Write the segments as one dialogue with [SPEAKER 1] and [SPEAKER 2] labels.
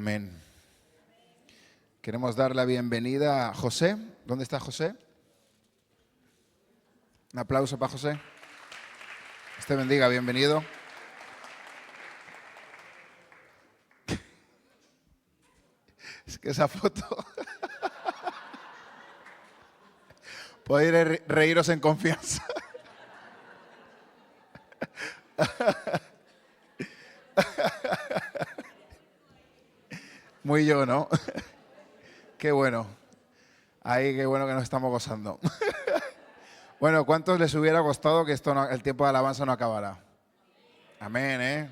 [SPEAKER 1] Amén. Queremos dar la bienvenida a José. ¿Dónde está José? Un aplauso para José. Dios te bendiga, bienvenido. Es que esa foto... Podéis reíros en confianza. Muy yo, ¿no? Qué bueno. Ahí, qué bueno que nos estamos gozando. Bueno, ¿cuántos les hubiera gustado que el tiempo de alabanza no acabara? Amén, ¿eh?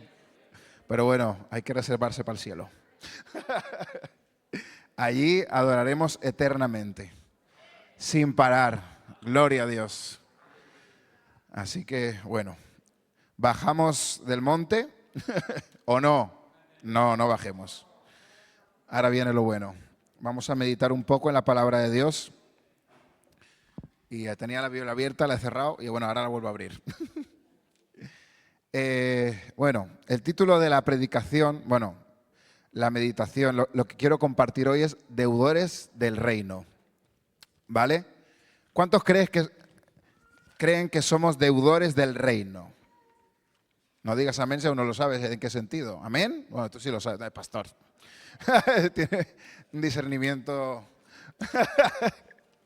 [SPEAKER 1] Pero bueno, hay que reservarse para el cielo. Allí adoraremos eternamente, sin parar. Gloria a Dios. Así que, bueno, ¿bajamos del monte o no? No, no bajemos. Ahora viene lo bueno. Vamos a meditar un poco en la palabra de Dios. Y ya tenía la Biblia abierta, la he cerrado y bueno, ahora la vuelvo a abrir. Bueno, el título de la predicación, la meditación, lo que quiero compartir hoy es deudores del reino. ¿Vale? ¿Cuántos creen que somos deudores del reino? No digas amén si aún no lo sabes en qué sentido. ¿Amén? Bueno, tú sí lo sabes, pastor. Tiene un discernimiento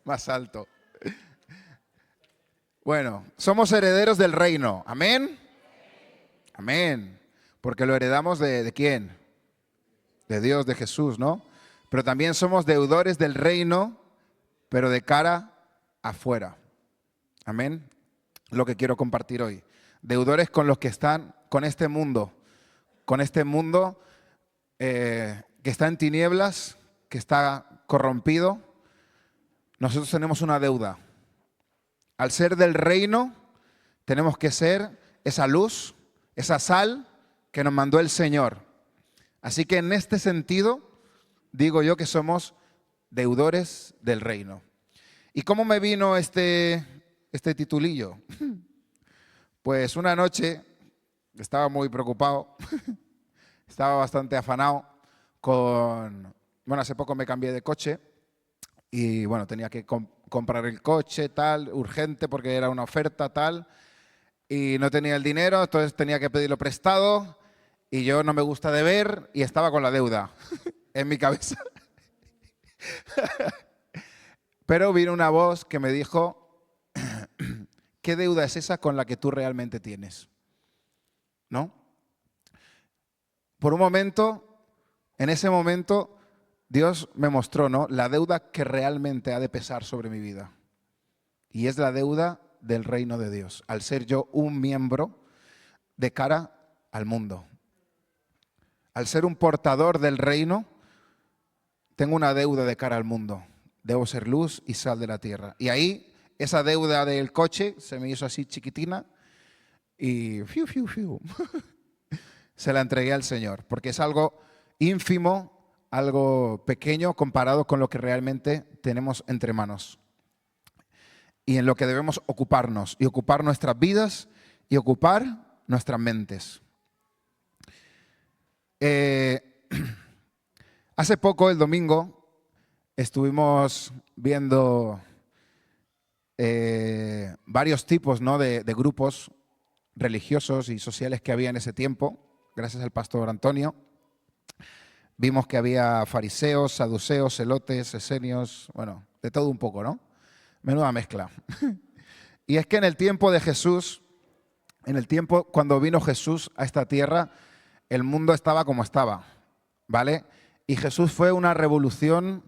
[SPEAKER 1] más alto. Bueno, somos herederos del reino. ¿Amén? Amén. Porque lo heredamos ¿de quién? De Dios, de Jesús, ¿no? Pero también somos deudores del reino, pero de cara afuera. Amén. Lo que quiero compartir hoy. Deudores con los que están con este mundo que está en tinieblas, que está corrompido. Nosotros tenemos una deuda. Al ser del reino, tenemos que ser esa luz, esa sal que nos mandó el Señor. Así que en este sentido, digo yo que somos deudores del reino. ¿Y cómo me vino este titulillo? Pues una noche estaba muy preocupado, estaba bastante afanado hace poco me cambié de coche y bueno, tenía que comprar el coche, tal, urgente porque era una oferta, tal, y no tenía el dinero, entonces tenía que pedirlo prestado y yo no me gusta deber y estaba con la deuda en mi cabeza. Pero vino una voz que me dijo, ¿qué deuda es esa con la que tú realmente tienes? ¿No? Por un momento, en ese momento, Dios me mostró, ¿no?, la deuda que realmente ha de pesar sobre mi vida. Y es la deuda del reino de Dios, al ser yo un miembro de cara al mundo. Al ser un portador del reino, tengo una deuda de cara al mundo. Debo ser luz y sal de la tierra. Y ahí, esa deuda del coche se me hizo así chiquitina y se la entregué al Señor, porque es algo ínfimo, algo pequeño comparado con lo que realmente tenemos entre manos y en lo que debemos ocuparnos y ocupar nuestras vidas y ocupar nuestras mentes. Hace poco, el domingo, estuvimos viendo varios tipos, ¿no?, de grupos religiosos y sociales que había en ese tiempo, gracias al pastor Antonio. Vimos que había fariseos, saduceos, celotes, esenios, bueno, de todo un poco, ¿no? Menuda mezcla. Y es que en el tiempo de Jesús, cuando vino Jesús a esta tierra, el mundo estaba como estaba, ¿vale? Y Jesús fue una revolución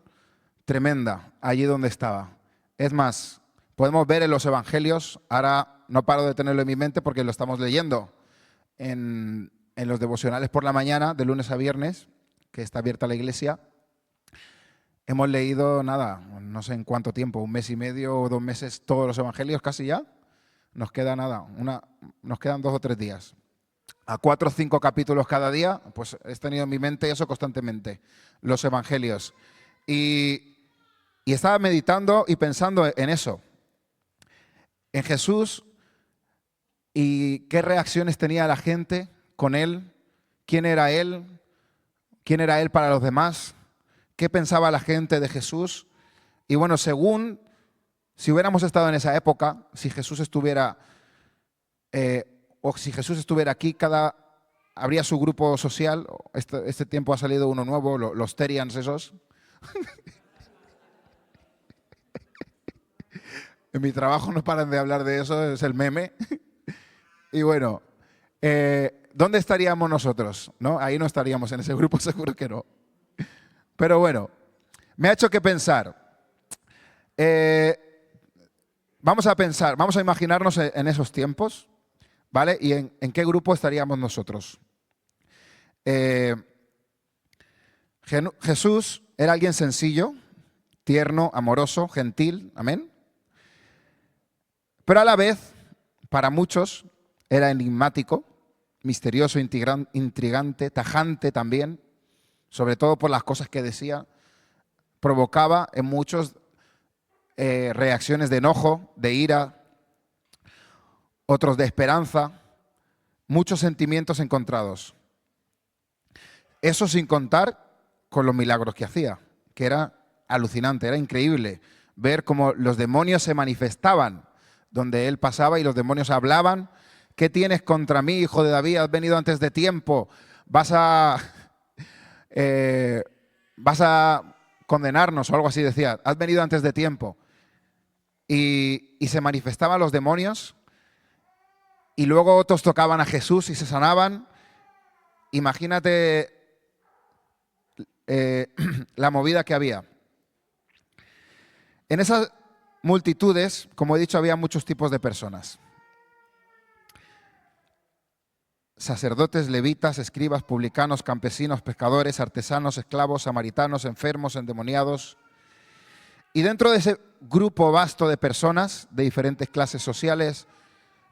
[SPEAKER 1] tremenda allí donde estaba. Es más, podemos ver en los evangelios, ahora no paro de tenerlo en mi mente porque lo estamos leyendo en los devocionales por la mañana, de lunes a viernes, que está abierta la iglesia. Hemos leído, no sé en cuánto tiempo, 1 mes y medio o 2 meses, todos los evangelios casi ya. Nos queda nos quedan 2 o 3 días. A 4 o 5 capítulos cada día, pues he tenido en mi mente eso constantemente, los evangelios. Y estaba meditando y pensando en eso, en Jesús y qué reacciones tenía la gente con Él, quién era Él, quién era Él para los demás, qué pensaba la gente de Jesús. Y bueno, según, si hubiéramos estado en esa época, si Jesús estuviera, o si Jesús estuviera aquí, habría su grupo social. Este tiempo ha salido uno nuevo, los Terians esos. En mi trabajo no paran de hablar de eso, es el meme. Y bueno, ¿dónde estaríamos nosotros? ¿No? Ahí no estaríamos, en ese grupo seguro que no. Pero bueno, me ha hecho que pensar. Vamos a imaginarnos en esos tiempos, ¿vale? Y en qué grupo estaríamos nosotros. Jesús era alguien sencillo, tierno, amoroso, gentil, amén. Pero a la vez, para muchos, era enigmático, misterioso, intrigante, tajante también, sobre todo por las cosas que decía. Provocaba en muchos reacciones de enojo, de ira, otros de esperanza, muchos sentimientos encontrados. Eso sin contar con los milagros que hacía, que era alucinante, era increíble ver cómo los demonios se manifestaban donde él pasaba y los demonios hablaban. ¿Qué tienes contra mí, hijo de David? Has venido antes de tiempo. Vas a condenarnos o algo así decía. Has venido antes de tiempo. Y se manifestaban los demonios y luego otros tocaban a Jesús y se sanaban. Imagínate la movida que había. En esas multitudes, como he dicho, había muchos tipos de personas. Sacerdotes, levitas, escribas, publicanos, campesinos, pescadores, artesanos, esclavos, samaritanos, enfermos, endemoniados. Y dentro de ese grupo vasto de personas, de diferentes clases sociales,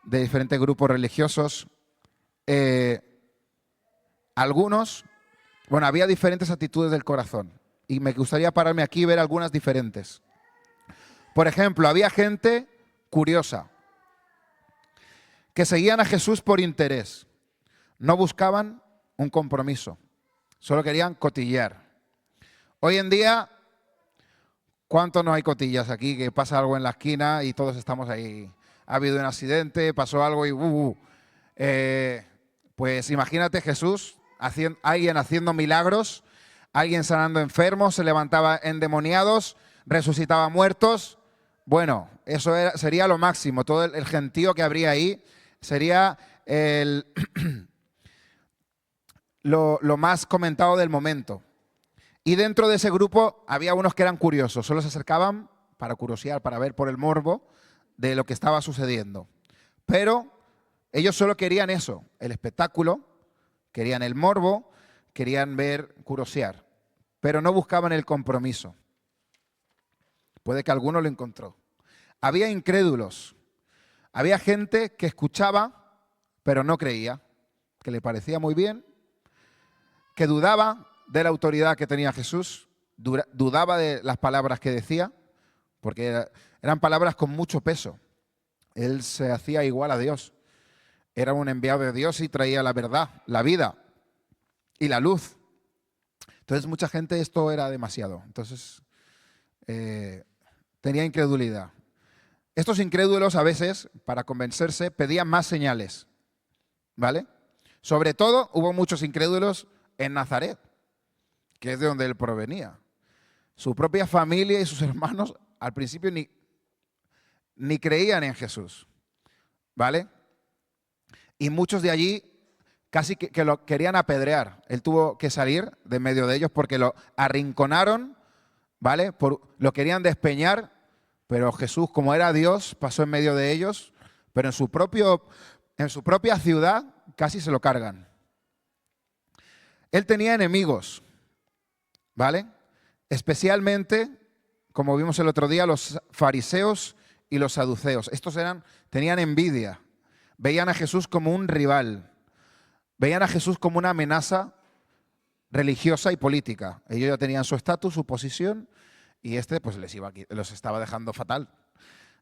[SPEAKER 1] de diferentes grupos religiosos, había diferentes actitudes del corazón. Y me gustaría pararme aquí y ver algunas diferentes. Por ejemplo, había gente curiosa, que seguían a Jesús por interés. No buscaban un compromiso, solo querían cotillear. Hoy en día, ¿cuánto no hay cotillas aquí? Que pasa algo en la esquina y todos estamos ahí. Ha habido un accidente, pasó algo y pues imagínate Jesús, alguien haciendo milagros, alguien sanando enfermos, se levantaba endemoniados, resucitaba muertos. Bueno, eso sería lo máximo. Todo el gentío que habría ahí sería lo más comentado del momento. Y dentro de ese grupo había unos que eran curiosos, solo se acercaban para curiosear, para ver por el morbo de lo que estaba sucediendo. Pero ellos solo querían eso, el espectáculo, querían el morbo, querían ver, curiosear, pero no buscaban el compromiso. Puede que alguno lo encontró. Había incrédulos, había gente que escuchaba, pero no creía, que le parecía muy bien, que dudaba de la autoridad que tenía Jesús, dudaba de las palabras que decía, porque eran palabras con mucho peso. Él se hacía igual a Dios. Era un enviado de Dios y traía la verdad, la vida y la luz. Entonces, mucha gente esto era demasiado. Entonces, tenía incredulidad. Estos incrédulos a veces, para convencerse, pedían más señales, ¿vale? Sobre todo, hubo muchos incrédulos en Nazaret, que es de donde él provenía. Su propia familia y sus hermanos al principio ni creían en Jesús, ¿vale? Y muchos de allí casi que lo querían apedrear. Él tuvo que salir de medio de ellos porque lo arrinconaron, ¿vale? Lo querían despeñar, pero Jesús, como era Dios, pasó en medio de ellos, pero en su propia ciudad casi se lo cargan. Él tenía enemigos, ¿vale? Especialmente, como vimos el otro día, los fariseos y los saduceos. Estos tenían envidia, veían a Jesús como un rival, veían a Jesús como una amenaza religiosa y política. Ellos ya tenían su estatus, su posición, y pues los estaba dejando fatal.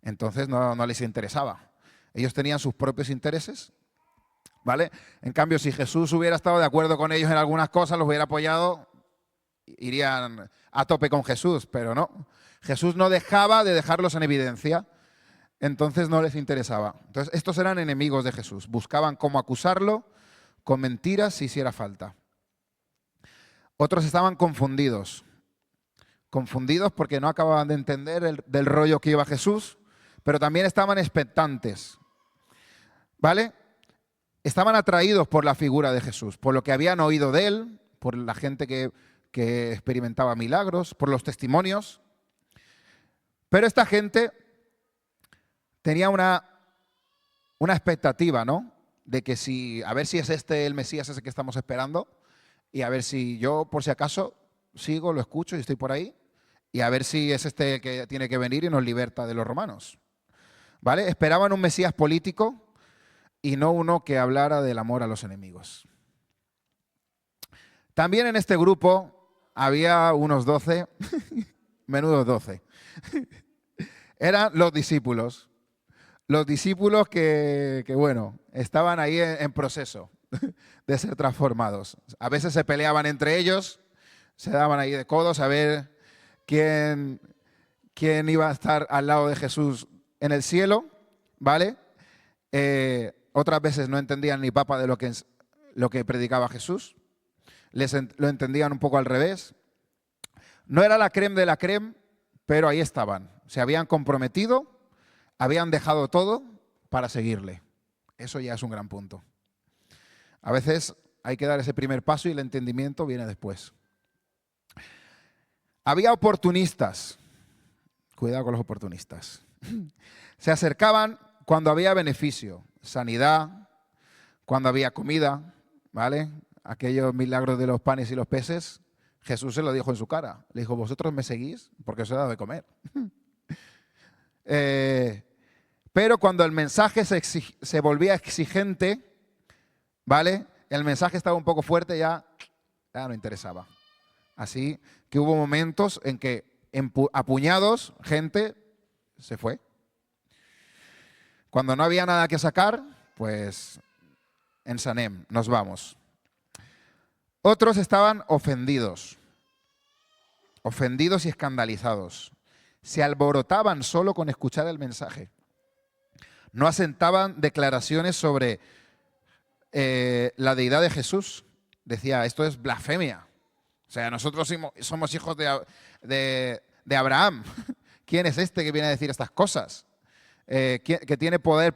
[SPEAKER 1] Entonces no les interesaba. Ellos tenían sus propios intereses, ¿vale? En cambio, si Jesús hubiera estado de acuerdo con ellos en algunas cosas, los hubiera apoyado, irían a tope con Jesús, pero no. Jesús no dejaba de dejarlos en evidencia, entonces no les interesaba. Entonces, estos eran enemigos de Jesús, buscaban cómo acusarlo con mentiras si hiciera falta. Otros estaban confundidos porque no acababan de entender del rollo que iba Jesús, pero también estaban expectantes, ¿vale? Estaban atraídos por la figura de Jesús, por lo que habían oído de él, por la gente que experimentaba milagros, por los testimonios. Pero esta gente tenía una expectativa, ¿no? De que a ver si es este el Mesías ese que estamos esperando, y a ver si yo, por si acaso, sigo, lo escucho y estoy por ahí, y a ver si es este el que tiene que venir y nos liberta de los romanos. ¿Vale? Esperaban un Mesías político y no uno que hablara del amor a los enemigos. También en este grupo había unos 12, menudos 12. Eran los discípulos. Los discípulos que bueno, estaban ahí en proceso de ser transformados. A veces se peleaban entre ellos, se daban ahí de codos a ver quién iba a estar al lado de Jesús en el cielo, ¿vale? Otras veces no entendían ni papa de lo que predicaba Jesús. Lo entendían un poco al revés. No era la crème de la crème, pero ahí estaban. Se habían comprometido, habían dejado todo para seguirle. Eso ya es un gran punto. A veces hay que dar ese primer paso y el entendimiento viene después. Había oportunistas. Cuidado con los oportunistas. Se acercaban cuando había beneficio, sanidad, cuando había comida, ¿vale? Aquellos milagros de los panes y los peces, Jesús se lo dijo en su cara. Le dijo, vosotros me seguís porque os he dado de comer. Pero cuando el mensaje se volvía exigente, ¿vale? El mensaje estaba un poco fuerte, ya no interesaba. Así que hubo momentos en que a puñados gente se fue. Cuando no había nada que sacar, pues en Sanem, nos vamos. Otros estaban ofendidos y escandalizados. Se alborotaban solo con escuchar el mensaje. No asentaban declaraciones sobre la deidad de Jesús. Decía, esto es blasfemia. O sea, nosotros somos hijos de Abraham. ¿Quién es este que viene a decir estas cosas? Que tiene poder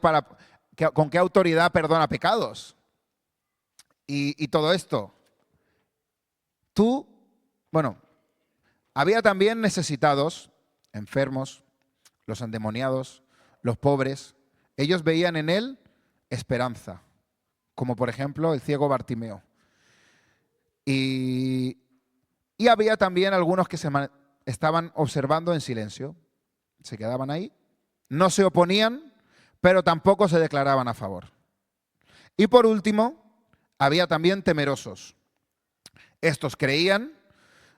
[SPEAKER 1] ¿con qué autoridad perdona pecados? Y todo esto. Había también necesitados, enfermos, los endemoniados, los pobres. Ellos veían en él esperanza, como por ejemplo el ciego Bartimeo. Y había también algunos que estaban observando en silencio. Se quedaban ahí, no se oponían, pero tampoco se declaraban a favor. Y por último, había también temerosos. Estos creían,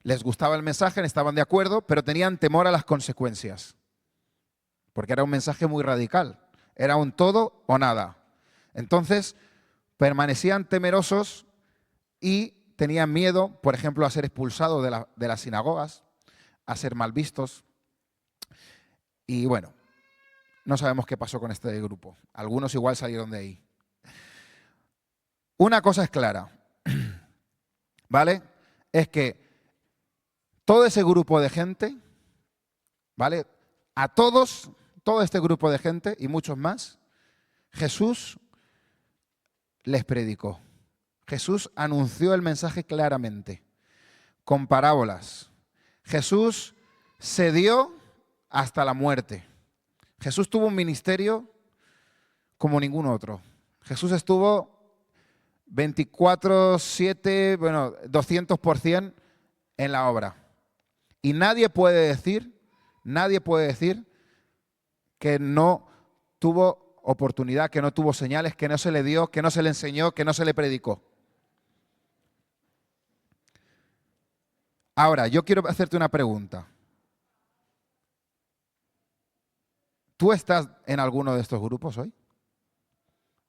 [SPEAKER 1] les gustaba el mensaje, estaban de acuerdo, pero tenían temor a las consecuencias. Porque era un mensaje muy radical. Era un todo o nada. Entonces, permanecían temerosos y tenían miedo, por ejemplo, a ser expulsados de las sinagogas, a ser mal vistos. Y bueno, no sabemos qué pasó con este grupo. Algunos igual salieron de ahí. Una cosa es clara, ¿vale? Es que todo ese grupo de gente, ¿vale? A todo este grupo de gente y muchos más, Jesús les predicó. Jesús anunció el mensaje claramente, con parábolas. Jesús se dio hasta la muerte. Jesús tuvo un ministerio como ningún otro. Jesús estuvo 24/7, 200% en la obra. Y nadie puede decir que no tuvo oportunidad, que no tuvo señales, que no se le dio, que no se le enseñó, que no se le predicó. Ahora, yo quiero hacerte una pregunta. ¿Tú estás en alguno de estos grupos hoy?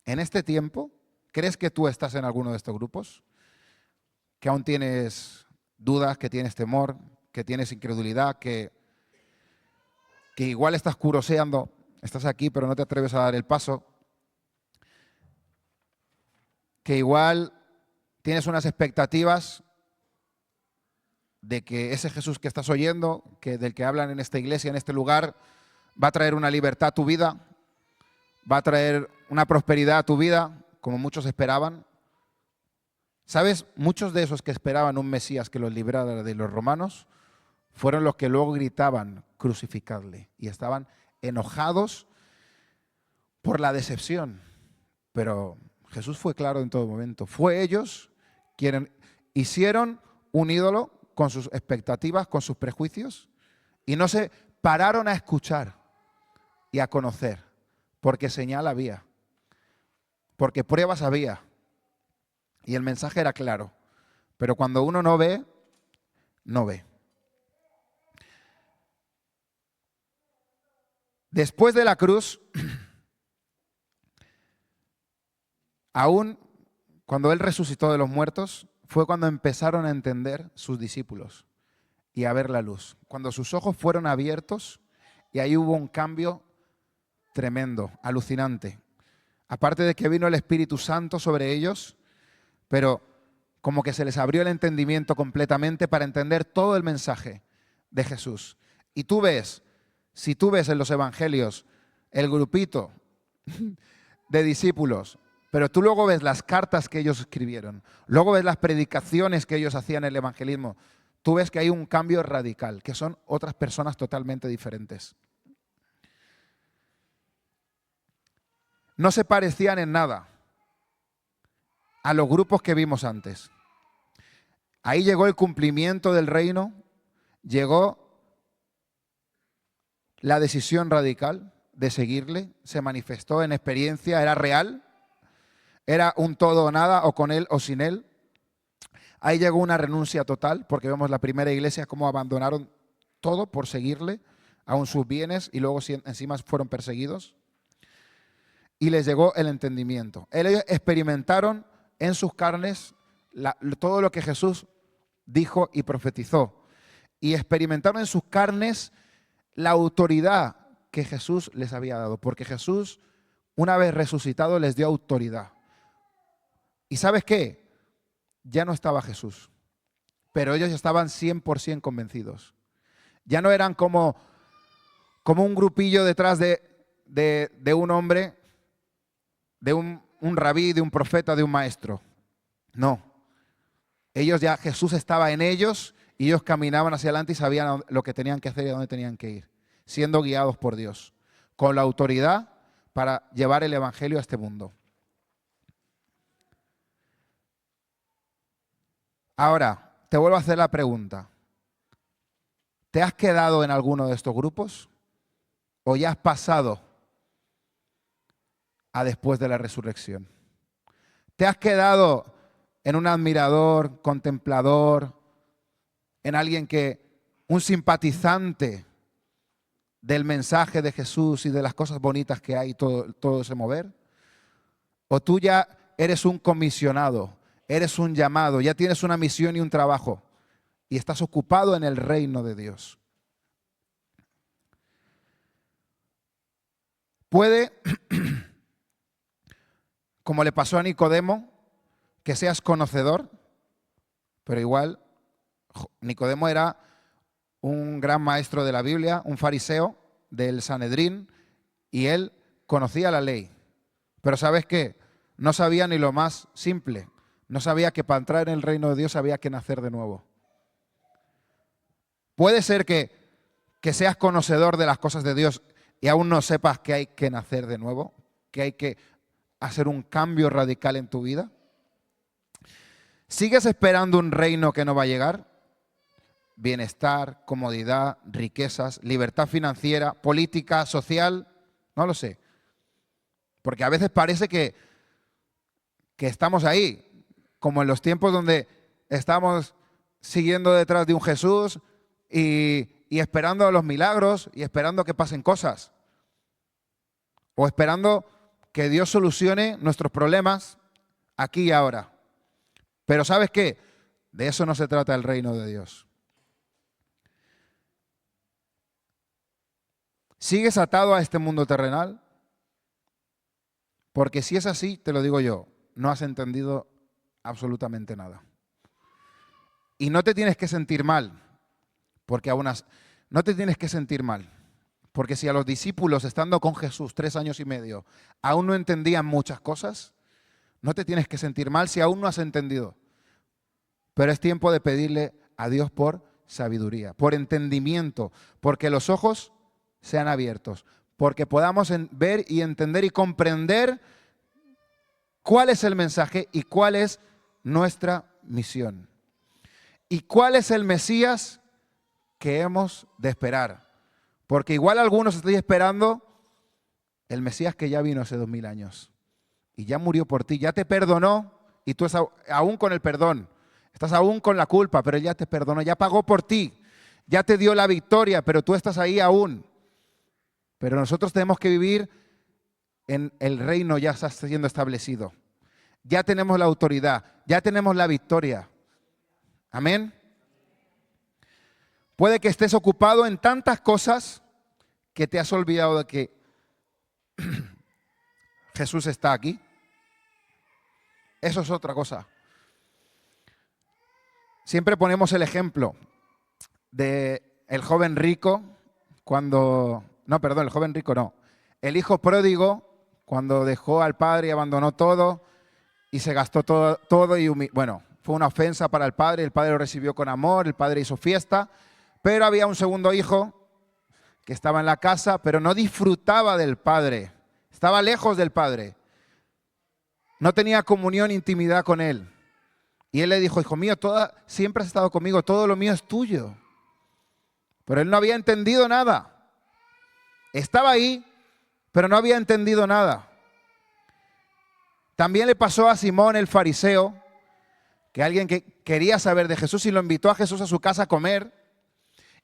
[SPEAKER 1] ¿En este tiempo ¿Crees que tú estás en alguno de estos grupos? ¿Que aún tienes dudas, que tienes temor, que tienes incredulidad, que igual estás curoseando, estás aquí pero no te atreves a dar el paso? Que igual tienes unas expectativas de que ese Jesús que estás oyendo, del que hablan en esta iglesia, en este lugar, va a traer una libertad a tu vida, va a traer una prosperidad a tu vida, como muchos esperaban. ¿Sabes? Muchos de esos que esperaban un Mesías que los librara de los romanos fueron los que luego gritaban crucificadle y estaban enojados por la decepción. Pero Jesús fue claro en todo momento. Fue ellos quienes hicieron un ídolo con sus expectativas, con sus prejuicios, y no se pararon a escuchar y a conocer, porque señal había, porque pruebas había, y el mensaje era claro. Pero cuando uno no ve, no ve. Después de la cruz, aún cuando Él resucitó de los muertos, fue cuando empezaron a entender sus discípulos y a ver la luz. Cuando sus ojos fueron abiertos y ahí hubo un cambio tremendo, alucinante. Aparte de que vino el Espíritu Santo sobre ellos, pero como que se les abrió el entendimiento completamente para entender todo el mensaje de Jesús. Y tú ves, si tú ves en los evangelios el grupito de discípulos, pero tú luego ves las cartas que ellos escribieron, luego ves las predicaciones que ellos hacían en el evangelismo, tú ves que hay un cambio radical, que son otras personas totalmente diferentes. No se parecían en nada a los grupos que vimos antes. Ahí llegó el cumplimiento del reino, llegó la decisión radical de seguirle, se manifestó en experiencia, era real. Era un todo o nada, o con él o sin él. Ahí llegó una renuncia total, porque vemos la primera iglesia cómo abandonaron todo por seguirle, aun sus bienes, y luego encima fueron perseguidos. Y les llegó el entendimiento. Ellos experimentaron en sus carnes todo lo que Jesús dijo y profetizó. Y experimentaron en sus carnes la autoridad que Jesús les había dado. Porque Jesús, una vez resucitado, les dio autoridad. ¿Y sabes qué? Ya no estaba Jesús, pero ellos estaban 100% convencidos. Ya no eran como un grupillo detrás de un hombre, de un rabí, de un profeta, de un maestro. No. Ellos ya, Jesús estaba en ellos y ellos caminaban hacia adelante y sabían lo que tenían que hacer y a dónde tenían que ir, siendo guiados por Dios, con la autoridad para llevar el evangelio a este mundo. Ahora, te vuelvo a hacer la pregunta. ¿Te has quedado en alguno de estos grupos? ¿O ya has pasado a después de la resurrección? ¿Te has quedado en un admirador, contemplador, en alguien un simpatizante del mensaje de Jesús y de las cosas bonitas que hay, todo ese mover? ¿O tú ya eres un comisionado? Eres un llamado, ya tienes una misión y un trabajo y estás ocupado en el reino de Dios. Puede, como le pasó a Nicodemo, que seas conocedor, pero igual Nicodemo era un gran maestro de la Biblia, un fariseo del Sanedrín, y él conocía la ley. Pero ¿sabes qué? No sabía ni lo más simple. No sabía que para entrar en el reino de Dios había que nacer de nuevo. Puede ser que seas conocedor de las cosas de Dios y aún no sepas que hay que nacer de nuevo, que hay que hacer un cambio radical en tu vida. ¿Sigues esperando un reino que no va a llegar? Bienestar, comodidad, riquezas, libertad financiera, política, social, no lo sé. Porque a veces parece que estamos ahí, como en los tiempos donde estamos siguiendo detrás de un Jesús y esperando los milagros y esperando que pasen cosas. O esperando que Dios solucione nuestros problemas aquí y ahora. Pero ¿sabes qué? De eso no se trata el reino de Dios. ¿Sigues atado a este mundo terrenal? Porque si es así, te lo digo yo, no has entendido absolutamente nada. Y no te tienes que sentir mal, porque no te tienes que sentir mal. Porque si a los discípulos, estando con Jesús 3 años y medio, aún no entendían muchas cosas, no te tienes que sentir mal si aún no has entendido. Pero es tiempo de pedirle a Dios por sabiduría, por entendimiento, porque los ojos sean abiertos, porque podamos ver y entender y comprender cuál es el mensaje y cuál es nuestra misión. Y cuál es el Mesías que hemos de esperar. Porque igual algunos estáis esperando el Mesías que ya vino hace 2000 años. Y ya murió por ti, ya te perdonó y tú estás aún con el perdón. Estás aún con la culpa, pero Él ya te perdonó, ya pagó por ti. Ya te dio la victoria, pero tú estás ahí aún. Pero nosotros tenemos que vivir en el reino ya está siendo establecido. Ya tenemos la autoridad, ya tenemos la victoria. Amén. Puede que estés ocupado en tantas cosas que te has olvidado de que Jesús está aquí. Eso es otra cosa. Siempre ponemos el ejemplo de el joven rico el joven rico no. El hijo pródigo cuando dejó al padre y abandonó todo y se gastó todo y fue una ofensa para el padre lo recibió con amor, el padre hizo fiesta, pero había un segundo hijo que estaba en la casa, pero no disfrutaba del padre, estaba lejos del padre, no tenía comunión, intimidad con él. Y él le dijo, hijo mío, siempre has estado conmigo, todo lo mío es tuyo. Pero él no había entendido nada. Estaba ahí, pero no había entendido nada. También le pasó a Simón el fariseo, que alguien que quería saber de Jesús y lo invitó a Jesús a su casa a comer.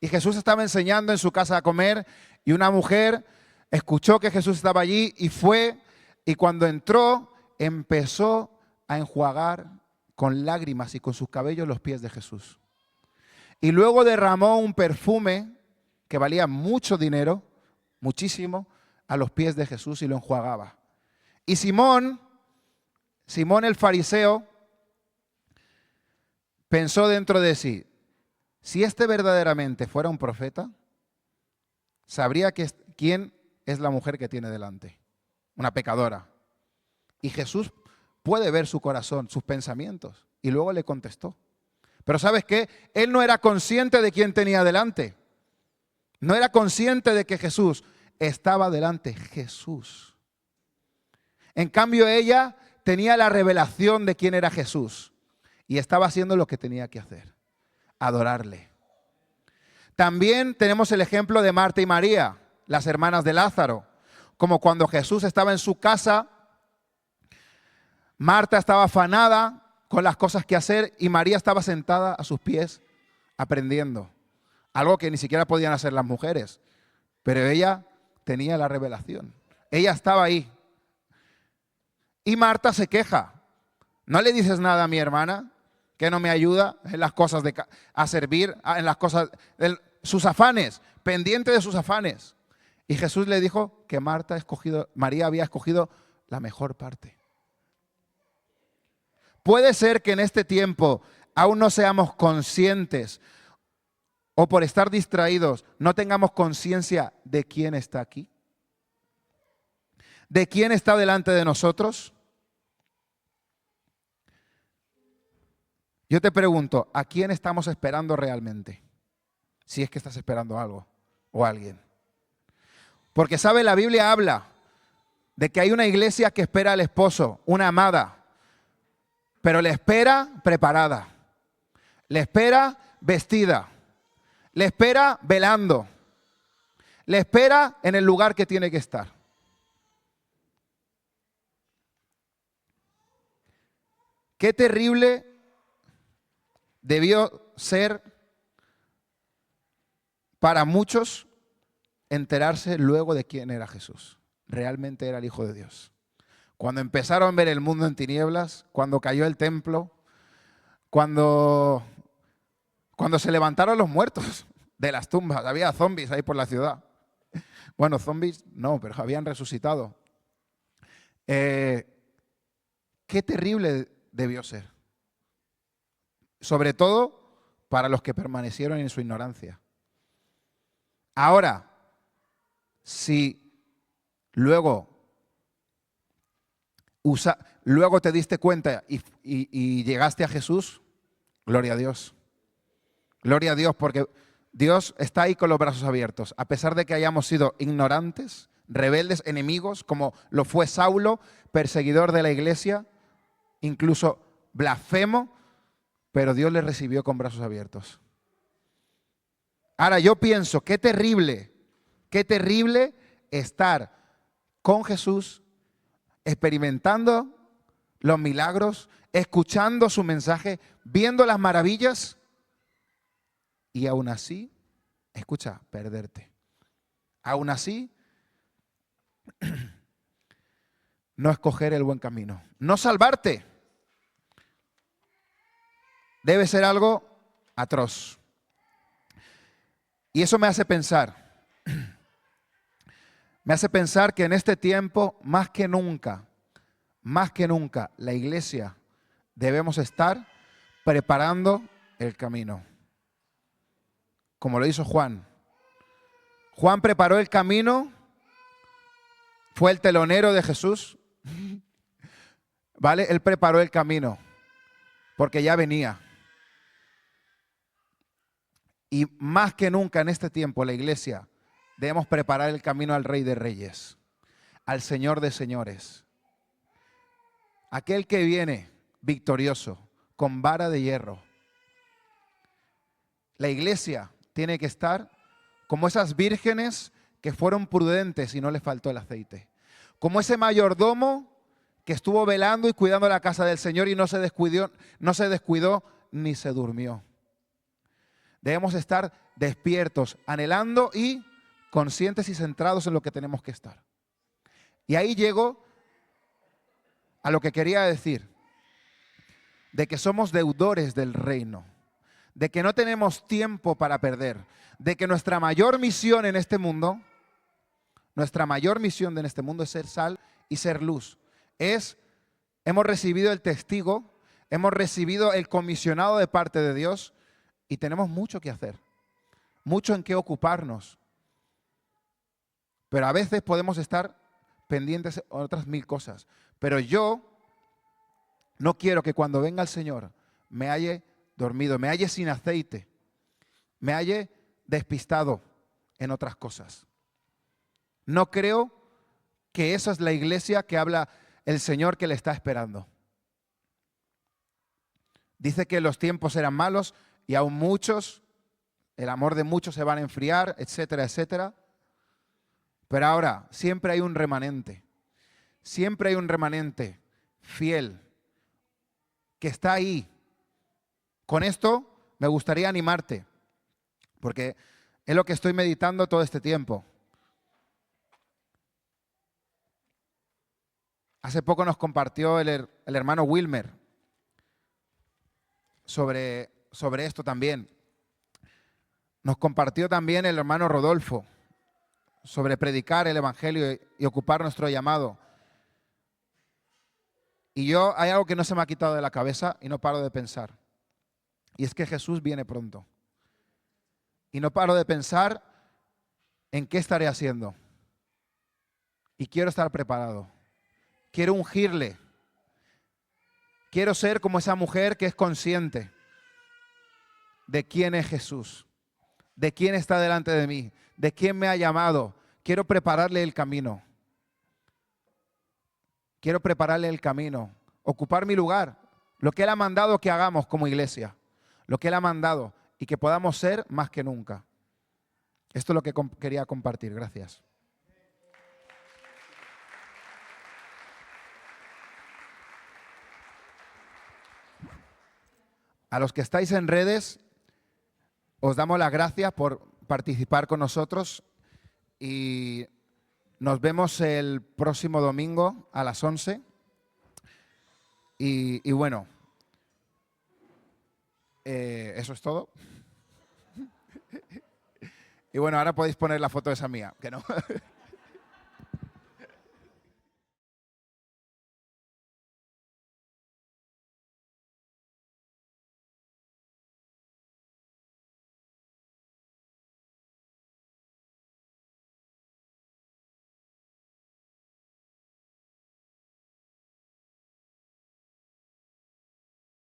[SPEAKER 1] Y Jesús estaba enseñando en su casa a comer y una mujer escuchó que Jesús estaba allí y fue, y cuando entró empezó a enjuagar con lágrimas y con sus cabellos los pies de Jesús. Y luego derramó un perfume que valía mucho dinero, muchísimo, a los pies de Jesús y lo enjuagaba. Y Simón el fariseo, pensó dentro de sí, si este verdaderamente fuera un profeta, sabría quién es la mujer que tiene delante, una pecadora. Y Jesús puede ver su corazón, sus pensamientos. Y luego le contestó. Pero ¿sabes qué? Él no era consciente de quién tenía delante. No era consciente de que Jesús estaba delante. Jesús. En cambio, ella tenía la revelación de quién era Jesús. Y estaba haciendo lo que tenía que hacer. Adorarle. También tenemos el ejemplo de Marta y María, las hermanas de Lázaro. Como cuando Jesús estaba en su casa, Marta estaba afanada con las cosas que hacer y María estaba sentada a sus pies aprendiendo. Algo que ni siquiera podían hacer las mujeres. Pero ella tenía la revelación. Ella estaba ahí. Y Marta se queja. ¿No le dices nada a mi hermana que no me ayuda en las cosas a servir, en las cosas, sus afanes, pendiente de sus afanes? Y Jesús le dijo que María había escogido la mejor parte. Puede ser que en este tiempo aún no seamos conscientes o por estar distraídos no tengamos conciencia de quién está aquí, de quién está delante de nosotros. Yo te pregunto, ¿a quién estamos esperando realmente? Si es que estás esperando algo o alguien. Porque, ¿sabe? La Biblia habla de que hay una iglesia que espera al esposo, una amada, pero le espera preparada, le espera vestida, le espera velando, le espera en el lugar que tiene que estar. Qué terrible debió ser para muchos enterarse luego de quién era Jesús. Realmente era el Hijo de Dios. Cuando empezaron a ver el mundo en tinieblas, cuando cayó el templo, cuando se levantaron los muertos de las tumbas. Había zombies ahí por la ciudad. Bueno, zombies no, pero habían resucitado. Qué terrible debió ser. Sobre todo para los que permanecieron en su ignorancia. Ahora, si luego te diste cuenta y llegaste a Jesús, gloria a Dios. Gloria a Dios, porque Dios está ahí con los brazos abiertos. A pesar de que hayamos sido ignorantes, rebeldes, enemigos, como lo fue Saulo, perseguidor de la iglesia, incluso blasfemo, pero Dios le recibió con brazos abiertos. Ahora yo pienso, qué terrible estar con Jesús, experimentando los milagros, escuchando su mensaje, viendo las maravillas y aún así, escucha, perderte. Aún así, no escoger el buen camino, no salvarte. Debe ser algo atroz. Y eso me hace pensar que en este tiempo, más que nunca, la iglesia debemos estar preparando el camino. Como lo hizo Juan. Juan preparó el camino, fue el telonero de Jesús, ¿vale? Él preparó el camino, porque ya venía. Y más que nunca en este tiempo, la iglesia, debemos preparar el camino al Rey de Reyes, al Señor de Señores. Aquel que viene victorioso, con vara de hierro. La iglesia tiene que estar como esas vírgenes que fueron prudentes y no les faltó el aceite. Como ese mayordomo que estuvo velando y cuidando la casa del Señor y no se descuidó ni se durmió. Debemos estar despiertos, anhelando y conscientes y centrados en lo que tenemos que estar. Y ahí llego a lo que quería decir, de que somos deudores del reino, de que no tenemos tiempo para perder, de que nuestra mayor misión en este mundo, es ser sal y ser luz. Hemos recibido el testigo, hemos recibido el comisionado de parte de Dios y tenemos mucho que hacer, mucho en qué ocuparnos. Pero a veces podemos estar pendientes de otras mil cosas. Pero yo no quiero que cuando venga el Señor me halle dormido, me halle sin aceite, me halle despistado en otras cosas. No creo que esa es la iglesia que habla el Señor que le está esperando. Dice que los tiempos eran malos y aún el amor de muchos se van a enfriar, etcétera, etcétera. Pero ahora siempre hay un remanente fiel que está ahí. Con esto me gustaría animarte, porque es lo que estoy meditando todo este tiempo. Hace poco nos compartió el hermano Wilmer sobre esto también. Nos compartió también el hermano Rodolfo sobre predicar el evangelio y ocupar nuestro llamado. Y hay algo que no se me ha quitado de la cabeza y no paro de pensar. Y es que Jesús viene pronto. Y no paro de pensar en qué estaré haciendo. Y quiero estar preparado. Quiero ungirle. Quiero ser como esa mujer que es consciente de quién es Jesús, de quién está delante de mí, de quién me ha llamado. Quiero prepararle el camino. Quiero prepararle el camino, ocupar mi lugar, lo que Él ha mandado que hagamos como iglesia, lo que Él ha mandado y que podamos ser más que nunca. Esto es lo que quería compartir. Gracias. A los que estáis en redes, os damos las gracias por participar con nosotros y Nos vemos el próximo domingo a las 11. Y bueno, eso es todo. Y bueno, ahora podéis poner la foto esa mía, que no.